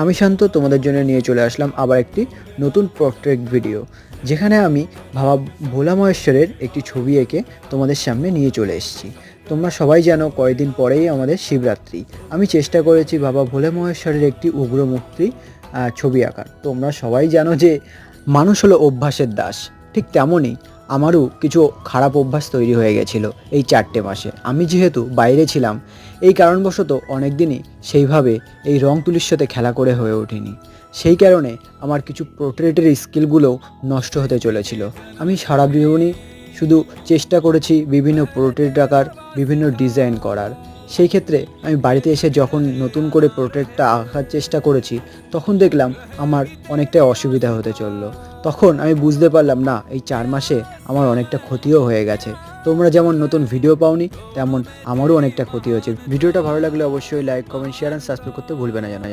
আমি শান্ত তোমাদের জন্য নিয়ে চলে আসলাম আবার একটি নতুন পোর্ট্রেট ভিডিও, যেখানে আমি বাবা ভোলা মহেশ্বরের একটি ছবি এঁকে তোমাদের সামনে নিয়ে চলে এসেছি। তোমরা সবাই জানো কয়েকদিন পরেই আমাদের শিবরাত্রি। আমি চেষ্টা করেছি বাবা ভোলা মহেশ্বরের একটি উগ্র মূর্তি ছবি আঁকার। তোমরা সবাই জানো যে মানুষ হলো অভ্যাসের দাস, ঠিক তেমনই আমারও কিছু খারাপ অভ্যাস তৈরি হয়ে গেছিলো এই 4টে মাসে। আমি যেহেতু বাইরে ছিলাম, এই কারণবশত অনেক দিনই সেইভাবে এই রং তুলির সাথে খেলা করে হয়ে ওঠেনি। সেই কারণে আমার কিছু পোর্ট্রেটের স্কিলগুলোও নষ্ট হতে চলেছিল। আমি সারা জীবনই শুধু চেষ্টা করেছি বিভিন্ন পোর্ট্রেট আঁকার, বিভিন্ন ডিজাইন করার। সেই ক্ষেত্রে আমি বাড়িতে এসে যখন নতুন করে পোর্ট্রেটটা আঁকার চেষ্টা করেছি, তখন দেখলাম আমার অনেকটাই অসুবিধা হতে চললো। তখন আমি বুঝতে পারলাম না, এই 4 মাসে আমার অনেকটা ক্ষতিও হয়ে গেছে। তোমরা যেমন নতুন ভিডিও পাওনি, তেমন আমারও অনেকটা ক্ষতি হয়েছে। ভিডিওটা ভালো লাগলে অবশ্যই like, comment, share and subscribe করতে ভুলবে না জানা।